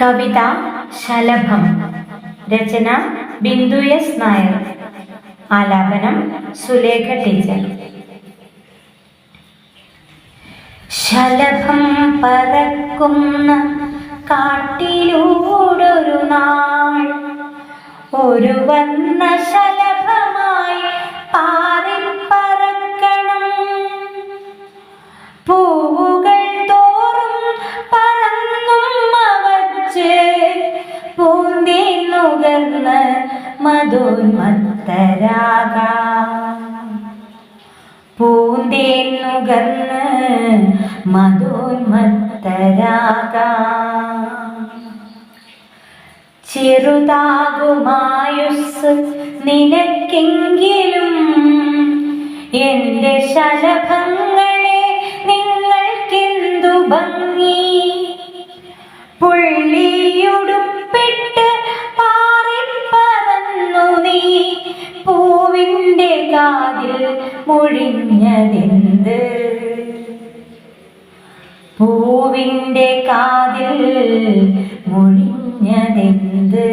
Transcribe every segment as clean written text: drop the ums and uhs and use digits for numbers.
കവിത ശലഭം. രചന Bindu S Nair. ആലാപനം Sulekha teacher. ശലഭം പറക്കുന്ന കാട്ടിലൂടൊരു നാൾ ഒരു വന്ന ശലഭമായി പാറിപ്പറക്കണം. പൂവുകൾ തോറും പറന്നും അവച്ച് പൂന്തേൻ നുകർന്ന് മധുന്മത്തരാകാം. പൂന്തേൻ നുകർന്ന് മധുന്മത്തരാകാം. ചെറുതാകുമായുസ് നിനക്കെങ്കിലും എന്റെ ശലഭങ്ങളെ നിങ്ങൾക്കെന്തു ഭംഗി. പുള്ളിയുടുപ്പിട്ട് പാറിപ്പറന്നു നീ പൂവിൻ്റെ കാതിൽ മൊഴിഞ്ഞതെന്ത്. പൂവിൻ്റെ കാതിൽ മൊഴിഞ്ഞതെന്ത്.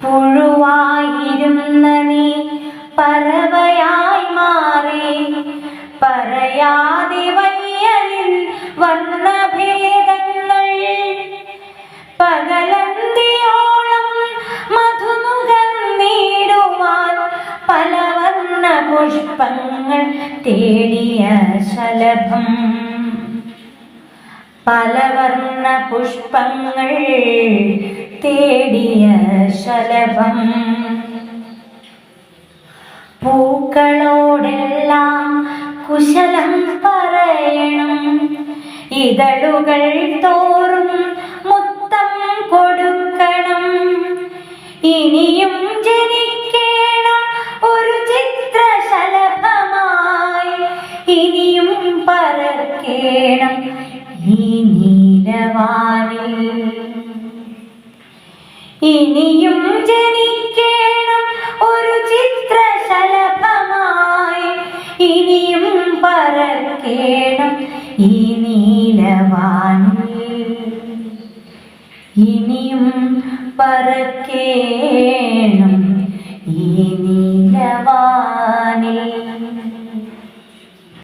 പുഴുവായിരുന്ന നീ പറവയായി മാറി. പറയാതെ വയ്യനിൽ വർണ്ണഭേദങ്ങൾ. പകലന്തിയോളം മധുനുകർന്നിടുവാൻ പലവർണ്ണ പുഷ്പങ്ങൾ തേടിയ ശലഭം. പലവർണ്ണ പുഷ്പങ്ങൾ തേടിയ ശലഭം. പൂക്കളോടെല്ലാം കുശലം പറയണം. ഇതളുകൾ തോറും മുത്തം കൊടുക്കണം. ഇനിയും ജനിക്കണം ഒരു ചിത്രശലഭമായി. ഇനിയും പറക്കണം ഈ നീലവാനിൽ. ഇനിയും ജനിക്കണം ഒരു ചിത്രശലഭമായി. ഇനിയും പറക്കണം ഈ നീലവാനിൽ. ഇനിയും പറക്കണം ഈ നീലവാനിൽ.